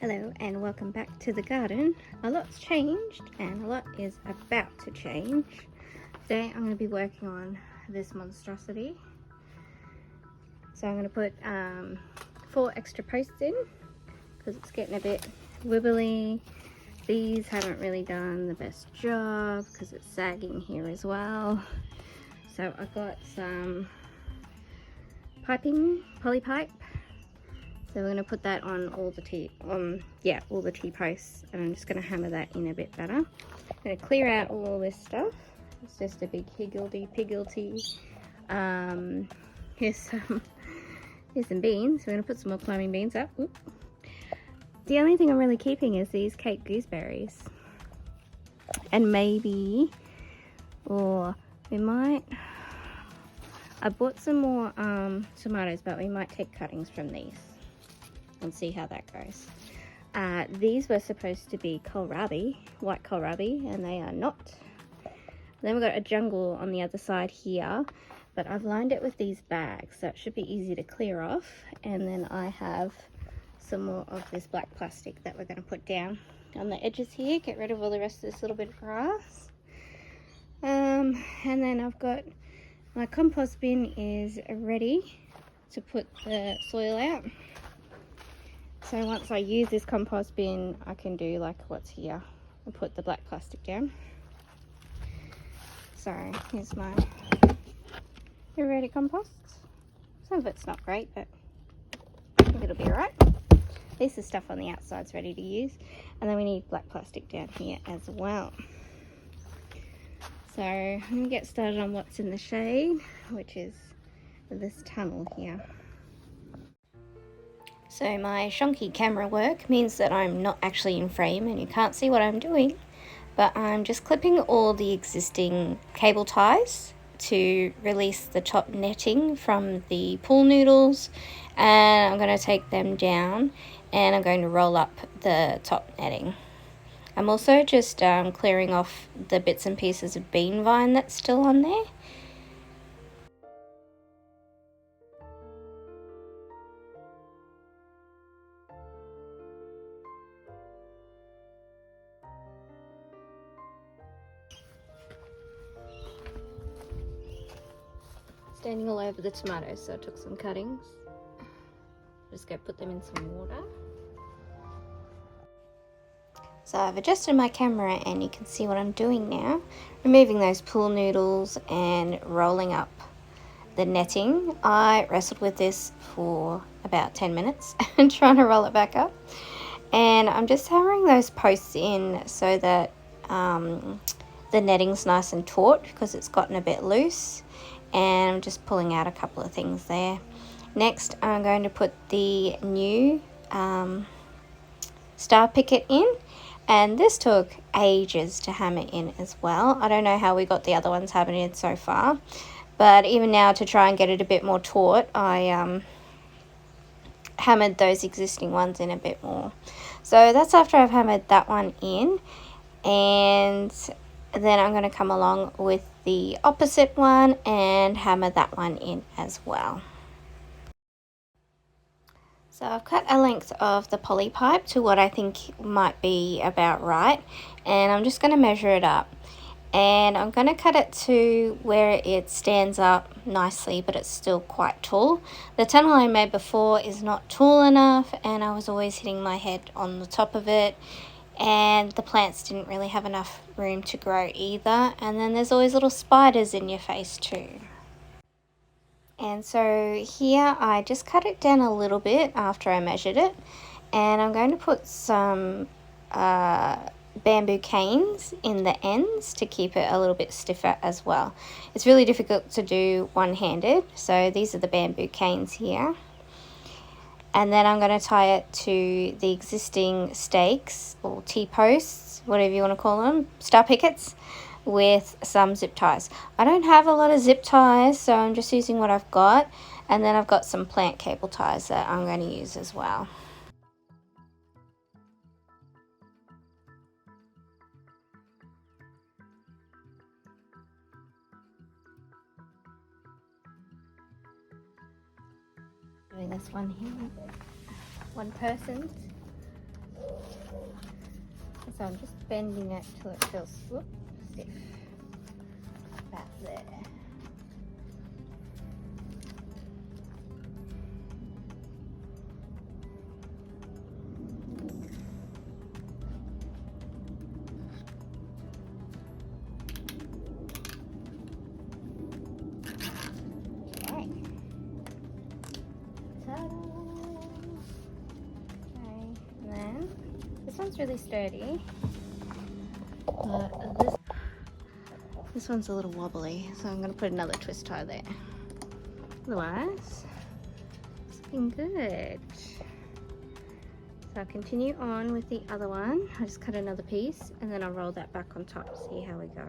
Hello and welcome back to the garden. A lot's changed and a lot is about to change. Today I'm going to be working on this monstrosity. So I'm going to put 4 extra posts in because it's getting a bit wibbly. These haven't really done the best job because it's sagging here as well. So I've got some piping, poly pipe. So we're going to put that on all the T posts, and I'm just going to hammer that in a bit better. I'm going to clear out all this stuff. It's just a big higgledy-piggledy. Here's some beans. We're going to put some more climbing beans up. Oop. The only thing I'm really keeping is these Cape gooseberries, and maybe, or we might. I bought some more tomatoes, but we might take cuttings from these and see how that goes. These were supposed to be kohlrabi, white kohlrabi, and they are not. Then we've got a jungle on the other side here, but I've lined it with these bags, so it should be easy to clear off. And then I have some more of this black plastic that we're going to put down on the edges here, get rid of all the rest of this little bit of grass. And then I've got my compost bin is ready to put the soil out. So once I use this compost bin, I can do like what's here. I'll put the black plastic down. So here's my ready compost. Some of it's not great, but I think it'll be alright. This is stuff on the outside's ready to use. And then we need black plastic down here as well. So I'm going to get started on what's in the shade, which is this tunnel here. So my shonky camera work means that I'm not actually in frame and you can't see what I'm doing, but I'm just clipping all the existing cable ties to release the top netting from the pool noodles, and I'm going to take them down and I'm going to roll up the top netting. I'm also just clearing off the bits and pieces of bean vine that's still on there. Standing all over the tomatoes, so I took some cuttings. Just go put them in some water. So I've adjusted my camera and you can see what I'm doing now. Removing those pool noodles and rolling up the netting. I wrestled with this for about 10 minutes and trying to roll it back up. And I'm just hammering those posts in so that the netting's nice and taut because it's gotten a bit loose. And I'm just pulling out a couple of things there. Next, I'm going to put the new star picket in, and this took ages to hammer in as well. I don't know how we got the other ones hammered in so far, but even now to try and get it a bit more taut, I hammered those existing ones in a bit more. So that's after I've hammered that one in, and then I'm going to come along with the opposite one and hammer that one in as well. So I've cut a length of the poly pipe to what I think might be about right, and I'm just going to measure it up. And I'm going to cut it to where it stands up nicely, but it's still quite tall. The tunnel I made before is not tall enough, and I was always hitting my head on the top of it. And the plants didn't really have enough room to grow either. And then there's always little spiders in your face too. And so here I just cut it down a little bit after I measured it. And I'm going to put some bamboo canes in the ends to keep it a little bit stiffer as well. It's really difficult to do one-handed. So these are the bamboo canes here. And then I'm going to tie it to the existing stakes or T-posts, whatever you want to call them, star pickets, with some zip ties. I don't have a lot of zip ties, so I'm just using what I've got. And then I've got some plant cable ties that I'm going to use as well. Doing this one here, one person's. So I'm just bending it till it feels stiff. About there. Okay. Ta-da! Okay, and then this one's really sturdy. This one's a little wobbly, so I'm going to put another twist tie there. Otherwise, it's looking good. So I'll continue on with the other one. I just cut another piece and then I'll roll that back on top to see how we go.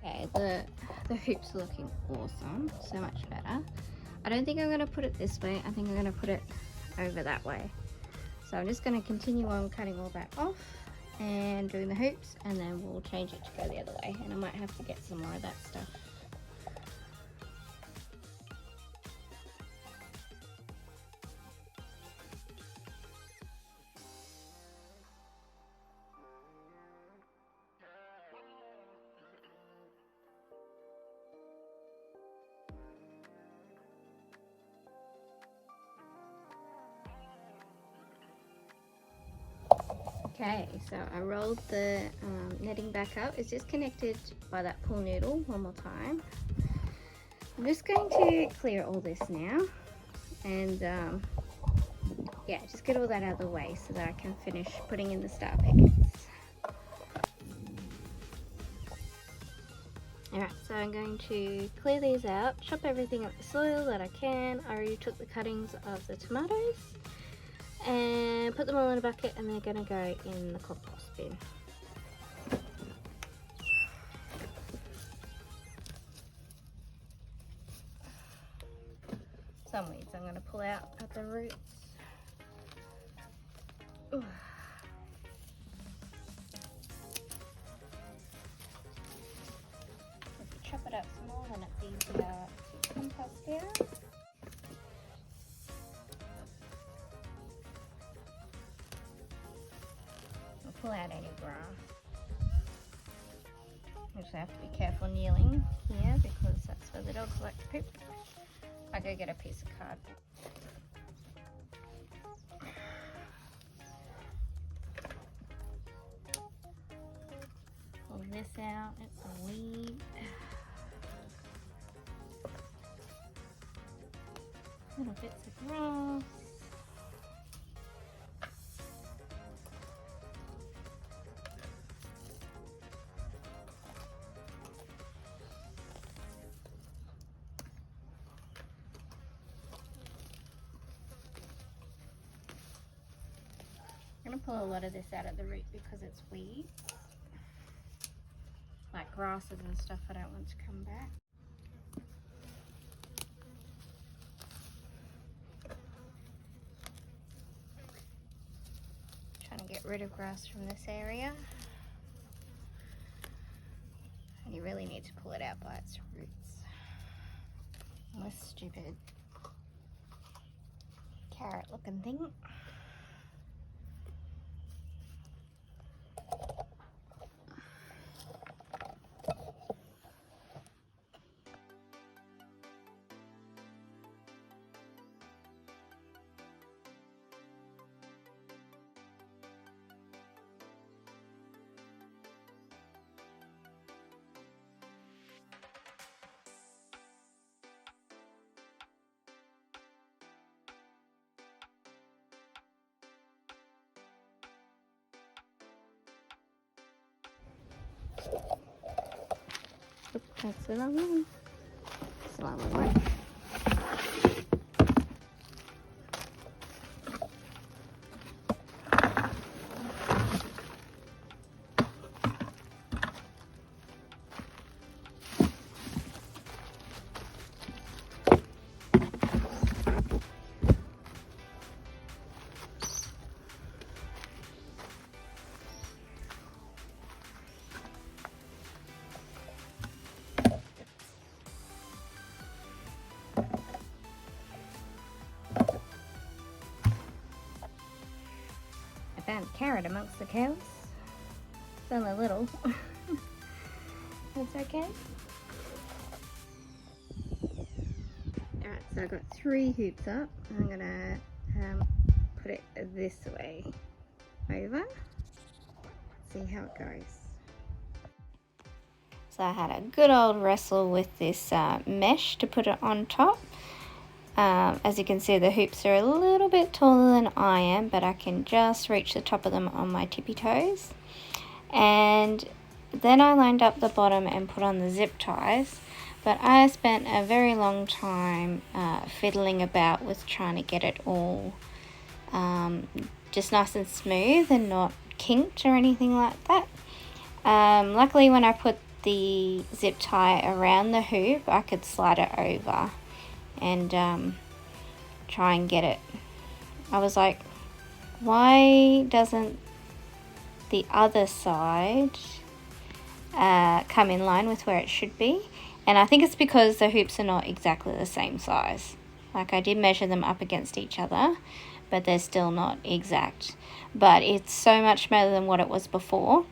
Okay, the hoops are looking awesome, so much better. I don't think I'm going to put it this way, I think I'm going to put it over that way. So I'm just going to continue on cutting all that off and doing the hoops, and then we'll change it to go the other way, and I might have to get some more of that stuff. Okay, so I rolled the netting back up. It's just connected by that pull noodle one more time. I'm just going to clear all this now and yeah, just get all that out of the way so that I can finish putting in the star pickets. Alright, so I'm going to clear these out, chop everything up the soil that I can. I already took the cuttings of the tomatoes and put them all in a bucket, and they're going to go in the compost bin. Some weeds I'm going to pull out at the roots. Ooh. If you chop it up small, then it's easier to compost down. Pull out any grass. Actually, I have to be careful kneeling here because that's where the dogs like to poop. I go get a piece of cardboard. Pull this out, it's a weed. Little bits of grass. I'm going to pull a lot of this out at the root because it's weeds, like grasses and stuff I don't want to come back. Trying to get rid of grass from this area. And you really need to pull it out by its roots. And this stupid carrot looking thing. Oop, that's the wrong one. That's the wrong one. I found a carrot amongst the cows. It's only little. That's okay. Alright, so I've got 3 hoops up. I'm gonna put it this way over. See how it goes. So I had a good old wrestle with this mesh to put it on top. As you can see, the hoops are a little bit taller than I am, but I can just reach the top of them on my tippy toes. And then I lined up the bottom and put on the zip ties, but I spent a very long time fiddling about with trying to get it all just nice and smooth and not kinked or anything like that. Luckily, when I put the zip tie around the hoop, I could slide it over and try and get it. I was like, why doesn't the other side come in line with where it should be? And I think it's because the hoops are not exactly the same size. Like, I did measure them up against each other, but they're still not exact. But it's so much better than what it was before.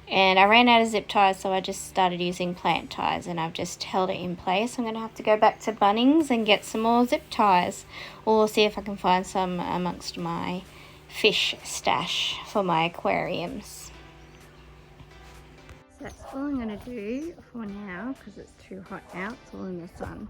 And I ran out of zip ties, so I just started using plant ties, and I've just held it in place. I'm going to have to go back to Bunnings and get some more zip ties, or see if I can find some amongst my fish stash for my aquariums. So that's all I'm going to do for now, because it's too hot out. It's all in the sun.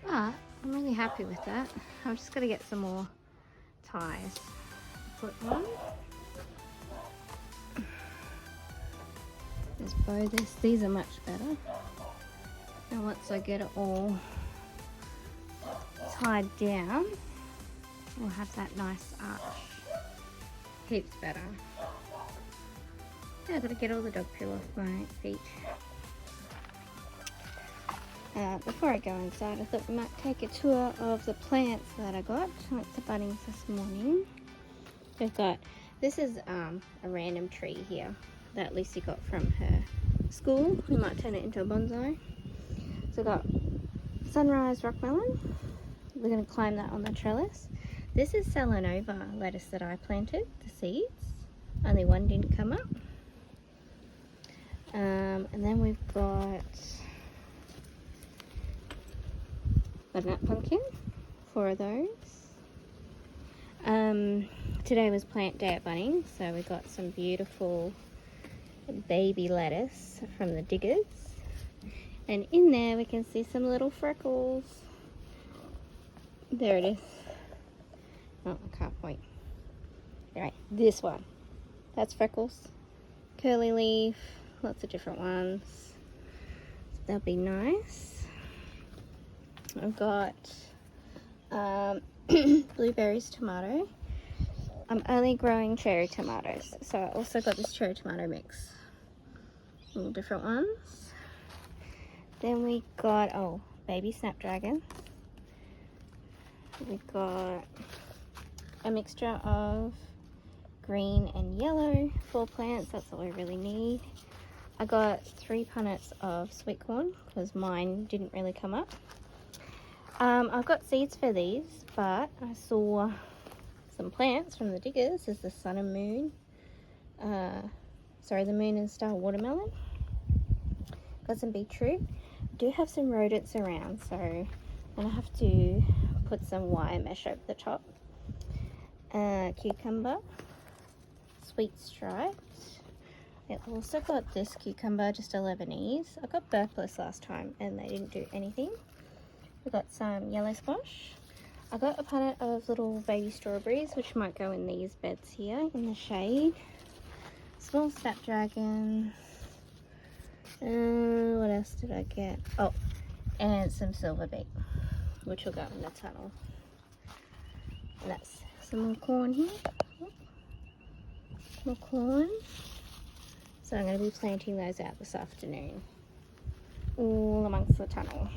But I'm really happy with that. I'm just going to get some more ties. Put one. Let's bow this. These are much better. And once I get it all tied down, we'll have that nice arch. Heaps better. Yeah, I've got to get all the dog poo off my feet. Before I go inside, I thought we might take a tour of the plants that I got. I went to Bunnings this morning. We've got, this is a random tree here that Lucy got from her school. We might turn it into a bonsai. So we've got sunrise rock melon. We're going to climb that on the trellis. This is Selenova lettuce that I planted, the seeds. Only one didn't come up. And then we've got butternut pumpkin, 4 of those. Today was plant day at Bunnings, so we got some beautiful baby lettuce from the diggers, and in there we can see some little freckles. There it is. Oh, I can't point. Alright, this one, that's freckles. Curly leaf, lots of different ones. They'll be nice. I've got blueberries, tomato. I'm only growing cherry tomatoes, so I also got this cherry tomato mix. All different ones. Then we got, oh, baby snapdragon. We got a mixture of green and yellow, 4 plants, that's all we really need. I got 3 punnets of sweet corn because mine didn't really come up. I've got seeds for these, but I saw some plants from the diggers. This is the sun and moon, the moon and star watermelon. Got some beetroot. I do have some rodents around, so I'm gonna have to put some wire mesh over the top. Cucumber, sweet stripes. I also got this cucumber, just a Lebanese. I got burpless last time and they didn't do anything. We got some yellow squash. I got a punnet of little baby strawberries, which might go in these beds here in the shade. Small snapdragon. What else did I get? Oh, and some silver beet, which will go in the tunnel. And that's some more corn here. More corn. So I'm going to be planting those out this afternoon, all amongst the tunnel.